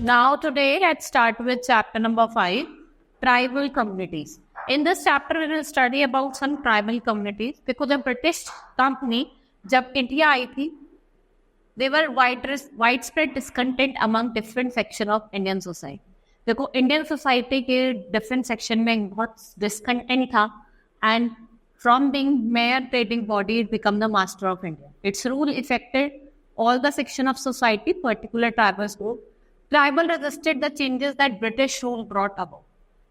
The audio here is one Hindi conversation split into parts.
Now today let's start with chapter number 5, tribal communities. In this chapter we will study about some tribal communities because the British company जब इंडिया आई थी they were widespread discontent among different section of Indian society. देखो इंडियन सोसाइटी के डिफरेंट सेक्शन में बहुत डिस्कंटेंट था and from being mayor trading body it become the master of India. It's rule affected all the section of society, particular tribal group. Tribal resisted the changes that British rule brought about.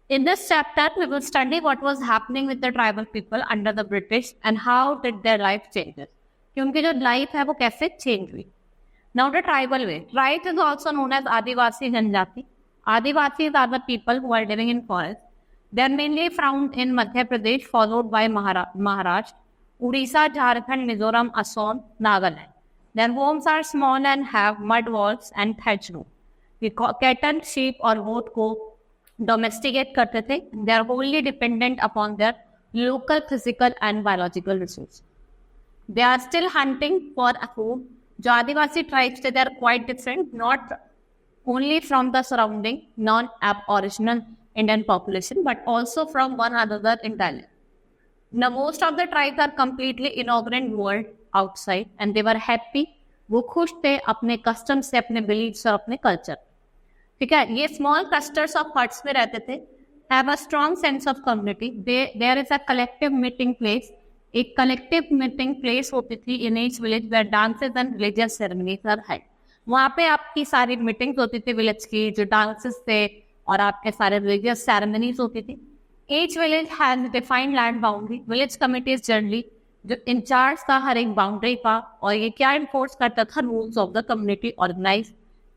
In this chapter, we will study what was happening with the tribal people under the British and how did their life changes. क्योंकि जो life है वो कैसे change हुई. Now the tribal way. Tribe is also known as आदिवासी जनजाति. Adivasis are the people who are living in forest. They are mainly found in Madhya Pradesh, followed by Maharashtra, Odisha, Jharkhand, Mizoram, Assam, Nagaland. Their homes are small and have mud walls and thatch roof. Cattle, sheep और goat को domesticate करते थे. They are wholly dependent upon their local physical and biological resources. They are still hunting for food. जो आदिवासी tribes थे, they are quite different, not only from the surrounding non-aboriginal Indian population, but also from one another entirely. Now, most of the tribes are completely ignorant world outside and they were happy. वो खुश थे अपने customs से, अपने beliefs और अपने culture. ठीक है, ये small clusters of huts में रहते थे. Have a strong sense of community. There is a collective meeting place. एक collective meeting place होती थी in each village where dances and religious ceremonies are held. वहाँ पे आपकी सारी मीटिंग्स होती थी विलेज की, जो डांसेस थे और आपके सारे रिलीजियस सेरेमनीज होती थी. Each village has defined land boundary. Village committees generally जो इंचार्ज था हर एक बाउंड्री का, और ये क्या इन्फोर्स करता था, rules of the community. Organise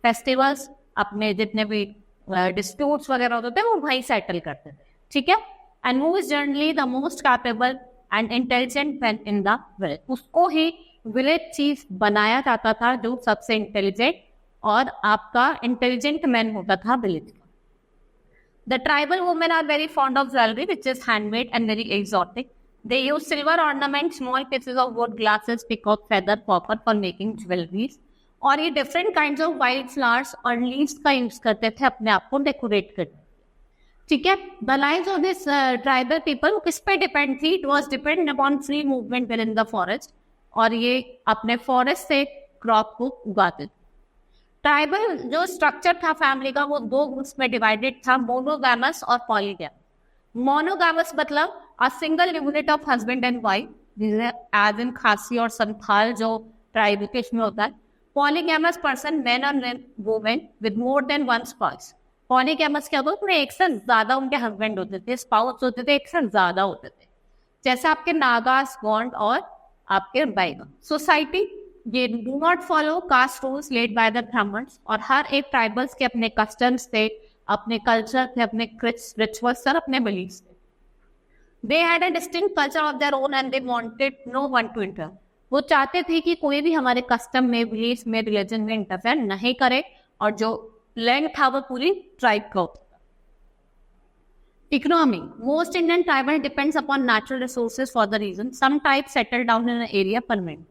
festivals, अपने जितने भी डिस्प्यूट्स वगैरह होते थे वो वहीं सेटल करते थे. ठीक है, and who is generally the most capable and intelligent man in the village. उसको ही विलेज चीफ बनाया जाता था जो सबसे इंटेलिजेंट और आपका इंटेलिजेंट मैन होता था विलेज का. The tribal women are very fond of jewellery which is handmade and very exotic. They use silver ornament, small pieces of wood, glasses, peacock, feather, copper for making jewelleries. और ये different kinds of wild flowers और लीव्स का यूज करते थे अपने आप को डेकोरेट करने. ठीक है, the lives of this tribal people किस पे डिपेंड थी? It was depend upon free movement with in the forest, और ये अपने फॉरेस्ट से क्रॉप को उगाते थे. ट्राइबल जो स्ट्रक्चर था फैमिली का वो दो ग्रुप्स में डिवाइडेड था, मोनोगैमस और पॉलीगैमस. मोनोगैमस मतलब a single unit of husband and wife, as in Khasi और संथाल जो ट्राइब के इसमें होता है. पॉलीगैमस पर्सन, मैन और women with more than one spouse. Polygamous क्या होता है, एक से ज्यादा उनके हस्बैंड होते थे, स्पाउस होते थे, एक से ज्यादा होते थे, जैसे आपके नागास, गोंड और आपके बाइबल. सोसाइटी ये do not follow caste rules led by the Brahmans, और हर एक ट्राइबल्स के अपने कस्टम्स थे, अपने कल्चर थे, अपने रिचुअल्स और अपने बिलीफ्स थे. They had a distinct culture of their own and they wanted no one to enter. वो चाहते थे कि कोई भी हमारे कस्टम में, बिलीफ में, रिलीजन में इंटरफेयर नहीं करे, और जो लैंड था वो पूरी ट्राइब का होता. Economy. Most Indian tribal depends upon natural resources for the reason. Some tribes settle down in an area permanent.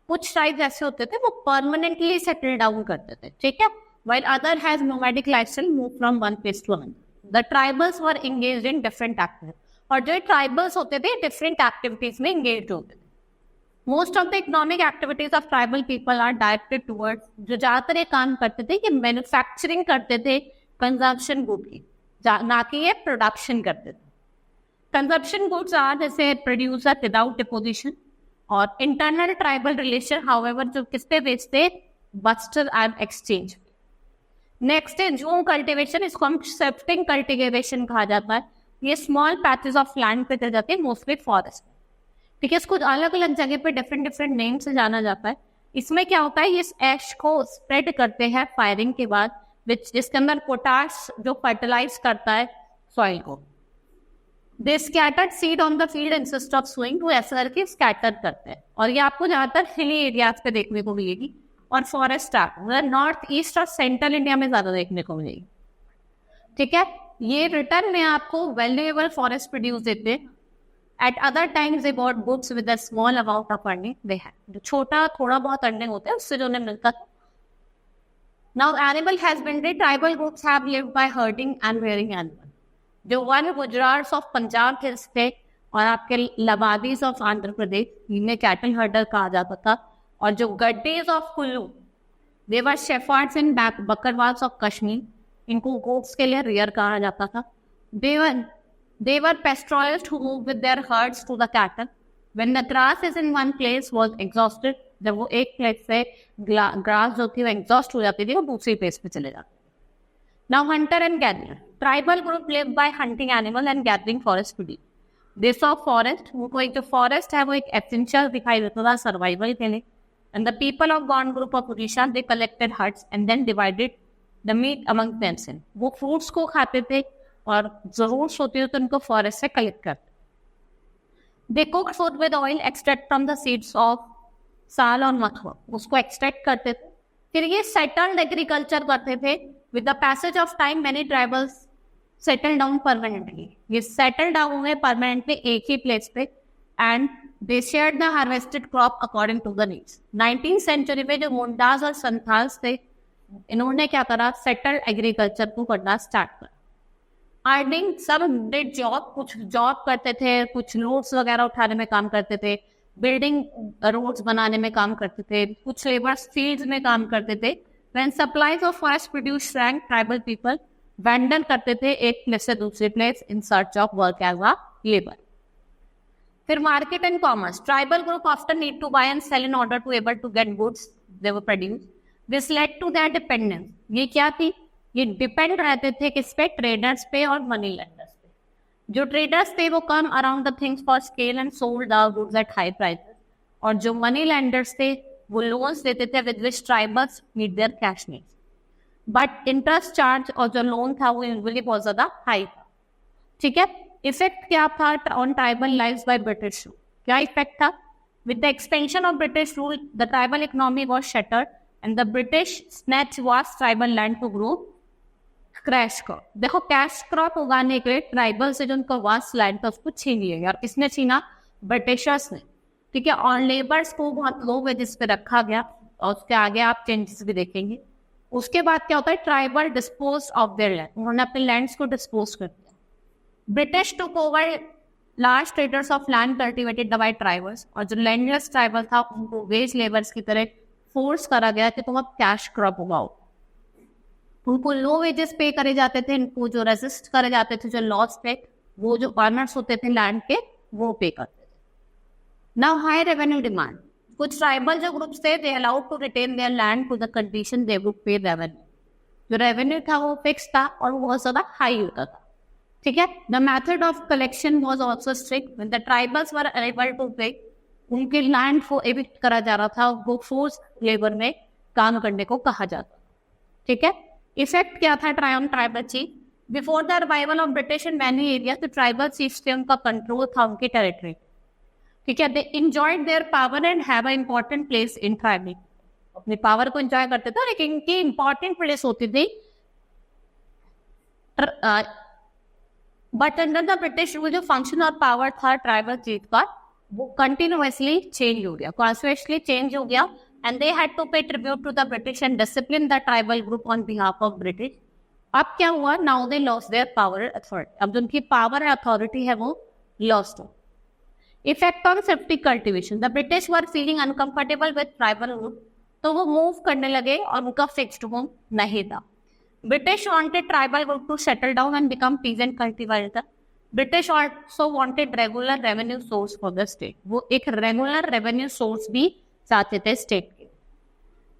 कुछ tribes ऐसे होते थे वो permanently settle down करते थे, ठीक है? While other has nomadic lifestyle, move from one place to another. The tribals were engaged in different activities. और जो tribals होते थे different activities में engaged होते थे. Most of the economic activities of tribal people are directed towards, जो ज़्यादातर ये काम करते थे कि manufacturing करते थे consumption good की, ना कि ये प्रोडक्शन करते थे. कंजप्शन गुड्स आर जैसे प्रोड्यूसर विदाउट डिपोजिशन, और इंटरनल ट्राइबल रिलेशन हाउएवर जो किस पे बेचते, बस्टर एंड एक्सचेंज. नेक्स्ट है जूम कल्टीवेशन. इसको हम शिफ्टिंग कल्टीवेशन कहा जाता है. ये स्मॉल पैचेस ऑफ लैंड पे चल जाते हैं, मोस्टली फॉरेस्ट. ठीक है, इसको अलग अलग जगह पे डिफरेंट नेम से जाना जाता है. इसमें क्या होता है, ये ऐश को स्प्रेड करते हैं फायरिंग के बाद, जिसके अंदर पोटाश जो फर्टिलाइज करता है सॉइल को. They scattered seed on the field instead of sowing. वो ऐसा करके स्कैटर करते हैं, और ये आपको ज्यादातर हिली एरियाज पे देखने को मिलेगी, और फॉरेस्ट नॉर्थ ईस्ट और सेंट्रल इंडिया में ज्यादा देखने को मिलेगी. ठीक है, ये रिटर्न में आपको वैल्यूएबल फॉरेस्ट प्रोड्यूस देते हैं. Eight other times they bought goods with a small amount of earning they have. जो छोटा थोड़ा बहुत अर्निंग होता है उससे जो उन्हें मिलता है. Now animal husbandry, tribal groups have lived by herding and rearing animals. जो one Gujarat of Punjab hills थे और आपके लबादीज ऑफ आंध्र प्रदेश, इन्हें कैटल हर्डर कहा जाता था, और जो Gaddis of Kullu, they were shepherds in Bakarwals of Kashmir, इनको गोट्स के लिए रियर कहा जाता था. They were pastoralists who moved with their herds to the cattle. When the grass is in one place was exhausted, जब वो एक प्लेस से ग्रास जो थी वो एग्जॉस्ट हो जाती थी, वो दूसरी प्लेस पे चले जाते. Now hunter and gatherer. Tribal group live by hunting animal and gathering forest food. They saw forest. उनको एक जो forest है वो एक essential दिखाई देता था survival के लिए. And the people of Gond group of Odisha, they collected huts and then divided the meat among themselves. वो fruits को खाते थे और जरूरत होती है तो उनको फॉरेस्ट से कलेक्ट करते. They cook food with oil extract from the seeds of साल और मथुआ, उसको एक्सट्रैक्ट करते थे. फिर ये सेटल्ड एग्रीकल्चर करते थे. With the passage of time many tribals settle down permanently. ये सेटल डाउन हुए परमानेंटली एक ही प्लेस पे, and they shared the harvested crop according to the needs. 19th century में जो मुंडाज और संथाल्स थे, इन्होंने क्या करा, सेटल्ड एग्रीकल्चर को करना स्टार्ट करा. अर्निंग, सब डिड जॉब, कुछ जॉब करते थे, कुछ लोड्स वगैरह उठाने में काम करते थे, बिल्डिंग रोड्स बनाने में काम करते थे, कुछ लेबर्स फील्ड्स में काम करते थे. When supplies of forest produce shrank, tribal people wander करते थे एक प्लेस से दूसरे place in search of work as a labour. फिर market and commerce. Tribal group often need to buy and sell in order to able to get goods they were produce. This led to their dependence. ये क्या थी, ये डिपेंड रहते थे किस पे, ट्रेडर्स पे और मनी लेंडर्स पे. जो ट्रेडर्स थे वो come around the things for scale and sold the goods at high prices, और जो मनी लेंडर्स थे वो लोन्स देते थे with which tribals meet their cash needs. But interest charge और जो लोन था वो यूजुअली बहुत ज्यादा हाई था. ठीक है. इफेक्ट क्या था on tribal lives by British rule? क्या इफेक्ट था? With the expansion of British rule the tribal economy was shattered and the British snatch vast tribal land to grow cash crop. देखो, कैश क्रॉप उगाने के लिए ट्राइबल से जो उनका वास्ट लैंड था उसको छीन लिया गया. और किसने छीना? ब्रिटिशर्स ने. ठीक है. और लेबर्स को बहुत लो वेजेस पे रखा गया, और उसके आगे आप चेंजेस भी देखेंगे. उसके बाद क्या होता है, tribal dispose of their land, उन्होंने अपने लैंड्स को डिस्पोज कर दिया. British took over large traders of land cultivated by tribals, और जो लैंडलेस ट्राइबल था उनको वेज लेबर्स की तरह फोर्स करा गया कि तुम अब कैश क्रॉप उगाओ. उनको लो वेजेस पे करे जाते थे, इनको जो रेजिस्ट करे जाते थे, जो लॉस पे वो जो ऑनर्स होते थे लैंड के वो पे करते थे. Now high revenue demand. कुछ ट्राइबल जो ग्रुप्स थे they allowed to retain their land to the condition they would pay revenue. जो रेवेन्यू था वो फिक्स था और वो बहुत ज्यादा हाई होता था. ठीक है. The method of collection was also strict. When the tribals were unable to pay, उनके लैंड को एविक्ट करा जा रहा था, वो फोर्स लेबर में काम करने को कहा जाता. ठीक है. इफेक्ट क्या था on tribal chief? Before the arrival of British in many area, तो ट्राइबल चीफ से उनका कंट्रोल था उनकी टेरिटरी. ठीक है. They enjoyed their power and have a important place in tribal. अपने पावर को एंजॉय करते थे, लेकिन इनकी इंपॉर्टेंट प्लेस होती थी. But under the British rule जो फंक्शन और पावर था ट्राइबल चीफ का, वो कंटिन्यूअसली चेंज हो गया, कॉन्स्टिट्यूशनली चेंज हो गया. And they had to pay tribute to the British and discipline the tribal group on behalf of British. अब क्या हुआ? Now they lost their power and authority. अब जो उनकी power and authority है वो lost हो. Effect on safety cultivation. The British were feeling uncomfortable with tribal rule, तो वो move करने लगे और उनका fixed home नहीं था. British wanted tribal group to settle down and become peasant cultivator. British also wanted regular revenue source for the state. वो एक regular revenue source भी चाहते थे स्टेट के.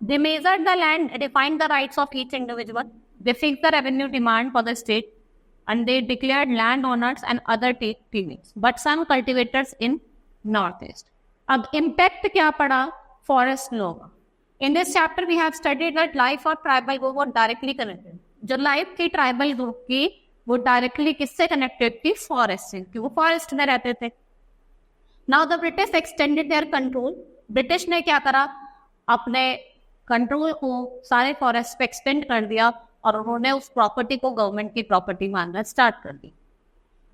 They measured the land, defined the rights of each individual. They fixed the revenue demand for the state, and they declared landowners and other tenants. But some cultivators in northeast. अब impact क्या पड़ा forest law का? In this chapter we have studied that life of tribal group was directly connected. जो life थी tribal group की वो directly किससे connected थी? forest से, क्योंकि वो forest में रहते थे. Now the British extended their control. British ने क्या करा, अपने कंट्रोल को सारे फॉरेस्ट पे एक्सटेंड कर दिया और उन्होंने उस प्रॉपर्टी को गवर्नमेंट की प्रॉपर्टी मानना स्टार्ट कर दी.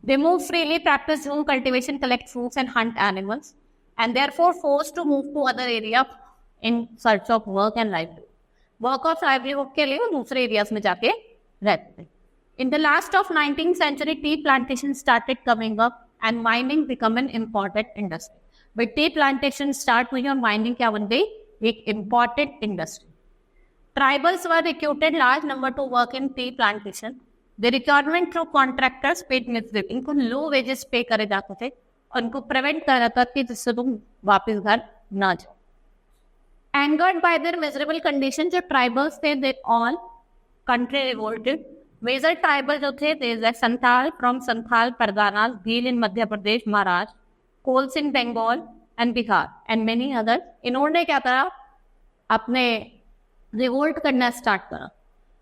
They move freely, practice home cultivation, collect fruits and hunt animals, and therefore forced to move to other area in search of work and livelihood. Work of livelihood के लिए वो दूसरे एरियाज में जाके रहते थे। In the last of 19th century, tea plantation started coming up and mining become an important industry. But tea plantation start हुई और mining क्या बन गई? एक important industry. Tribals were recruited large number to work in tea plantation. The requirement through contractors paid miserable. इनको low wages pay करे जाते थे और उनको prevent करा जाता कि जिससे तुम वापस घर ना जाओ. Angered by their miserable condition, जो tribals थे, they all country revolted. Major tribal जो थे Santhal from Santhal Pargana Bhil in Madhya Pradesh Maharashtra, Kols in Bengal and Bihar and many other. इन्होंने क्या करा, अपने रिवोल्ट करना स्टार्ट करा।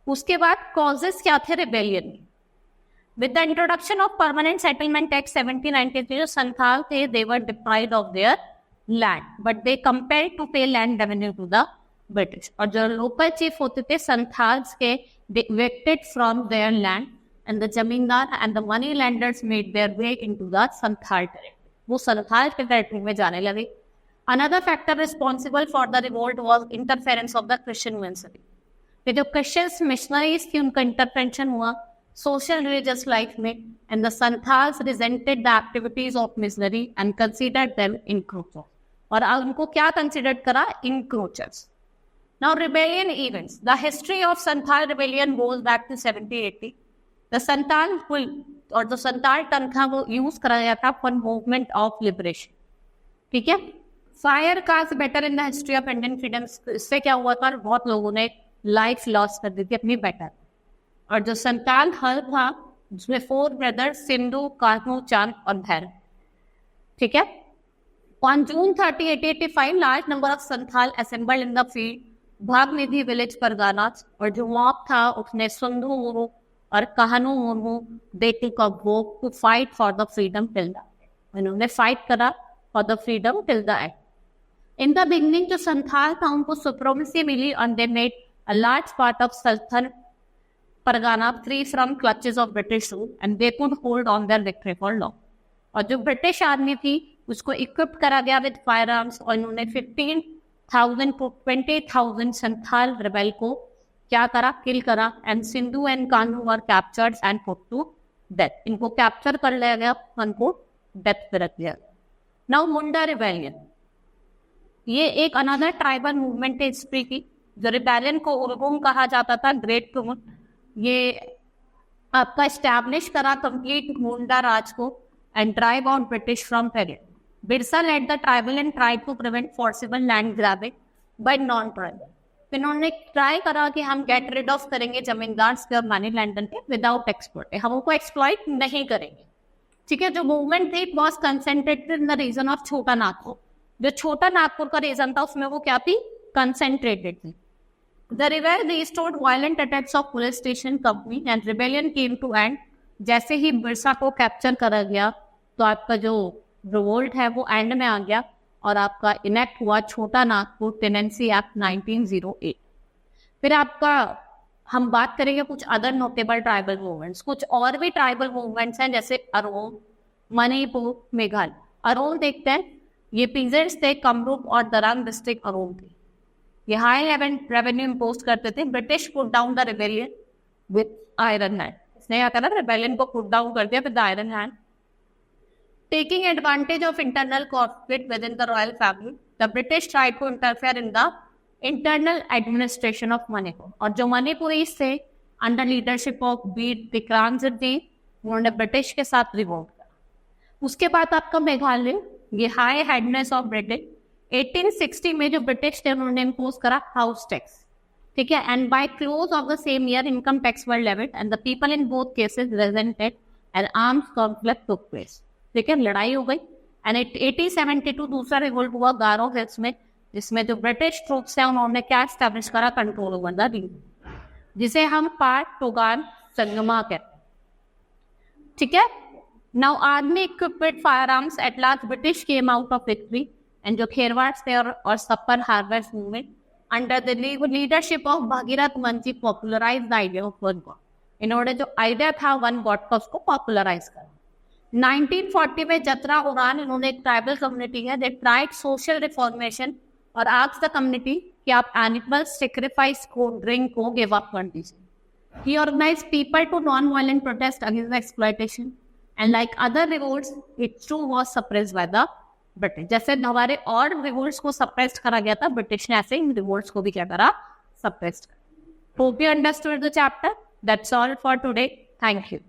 उसके बाद कॉजेस क्या थे rebellion? With the introduction of permanent settlement act 1793 जो संथाल थे they were deprived of their land but they compelled to pay land revenue to the British. और जो लोकल चीफ होते थे संथाल्स के they evicted from their land and the zamindar and the money lenders made their way into the Santhal territory. वो संथाल के टेरिटरी में जाने लगे। Another factor responsible for the revolt was interference of the Christian ministry. कि जो Christians missionaries थी उनका intervention हुआ social religious life में and the Santhals resented the activities of missionary and considered them encroachers. और उनको क्या considered करा? Encroachers. Now rebellion events. The history of Santhal rebellion goes back to 1780. The Santhal और जो संथाल टर्म था वो यूज करा गया था फॉर मूवमेंट ऑफ लिबरेशन। ठीक है, fire cast better in the history of Indian freedom. इससे क्या हुआ था, बहुत लोगों ने लाइफ लॉस कर दी थी अपनी बेटर। और जो संथाल हल था जिसमें 4 ब्रदर्स सिंधु, कान्हू, चांद और भैरव। ठीक है, on June 30, 1885 large number of Santhal assembled in the field Bhagnadihi village Pargana. और जो मॉब था उसने सिंधु मुर्मू और Kanhu Murmu they took up vow to fight for the freedom till the end. उन्होंने फाइट करा for the freedom till the end. In the beginning जो संथाल था उनको सुप्रीमेसी मिली और they made a large part of Santhal Pargana free from clutches of British rule and they could hold on their victory for long. और जो ब्रिटिश आर्मी थी उसको इक्विप करा गया विद फायर आर्म्स और इन्होंने 15,000 to 20,000 संथाल रिबेल को क्या करा, किल करा। And Sindhu and Kanhu were captured and put to death. इनको कैप्चर कर लिया गया, उनको डेथ पे रख दिया। नाउ मुंडा रिबेलियन, ये एक अनदर ट्राइबल मूवमेंट है हिस्ट्री की। जो रिबेलियन को उर्गुम कहा जाता था, ग्रेट कुमुन, ये आपका एस्टैब्लिश करा कंप्लीट मुंडा राज को and drive out British from Perin. Birsa led the tribal and tried to prevent forcible land grabbing by non-tribal. इन्होंने ट्राई करा कि हम गेट रिड ऑफ करेंगे जमींदार से और मनी लैंडर पे विदाउट एक्सप्लॉइट, हम उनको एक्सप्लॉइट नहीं करेंगे। ठीक है, जो मूवमेंट थी was concentrated in the region of Chota Nagpur. जो छोटा नागपुर का रीजन था उसमें वो क्या थी, कंसेंट्रेटेड थी। द रिवेल restored violent attacks of police station company and rebellion came to end. जैसे ही बिरसा को कैप्चर करा गया तो आपका जो रिवोल्ट है वो एंड में आ गया और आपका इनेक्ट हुआ छोटा नागपुर टेनेंसी एक्ट 1908। फिर आपका हम बात करेंगे कुछ अदर नोटेबल ट्राइबल मूवमेंट्स। कुछ और भी ट्राइबल मूवमेंट्स हैं जैसे अरोल, मणिपुर, मेघालय। अरोल देखते हैं, ये पीजेंट्स थे, कामरूप और दरंग डिस्ट्रिक्ट अरोल थे। ये हाई रेवेन्यू इम्पोज करते थे। British put down the rebellion with iron hand. इसने क्या करा, रिबेलियन को पुट डाउन कर दिया with iron hand. Taking advantage of internal conflict within the royal family, the British tried to interfere in the internal administration of Manipur. और जो मणिपुरीज थे अंडर लीडरशिप ऑफ बीर विक्रांतजी, उन्होंने ब्रिटिश के साथ रिवोल्ट करा। उसके बाद आपका मेघालय, ये हाई हेडनेस ऑफ ब्रिटिश। 1860 में जो ब्रिटिश थे उन्होंने इम्पोज करा हाउस टैक्स। ठीक है, and by close of the same year income tax were levied and the people in both cases resented and arms conflict took place. ठीक है, लड़ाई हो गई। एंड 1872 दूसरा रिवोल्ट हुआ गारो हिल्स में, जिसमें जो ब्रिटिश ट्रूप्स हैं उन्होंने क्या एस्टैब्लिश करा, कंट्रोल ओवर द रीजन, जिसे हम पार्ट टोगान संगमा कहते हैं। ठीक है, now army equipped with fire arms at last British came out of victory and जो खेरवाड़ थे और सपर harvest movement under the leadership of Bhagirath Manjhi popularize the idea of one God. इन्होंने जो आइडिया था वन गॉड का उसको पॉपुलराइज करा। 1940 में जतरा उड़ान, इन्होंने एक ट्राइबल कम्युनिटी है, दे ट्राइड सोशल रिफॉर्मेशन और आस्क्ड द कम्युनिटी कि आप एनिमल सेक्रीफाइस को, ड्रिंक को गिव अप कर दीजिए. He organized people to non-violent protest against the exploitation, and like other revolts, it too was suppressed by the British. जैसे हमारे और revolts को suppressed करा गया था, British ने ऐसे इन revolts को भी क्या करा, suppressed. Hope you understood the chapter. That's all for today. Thank you.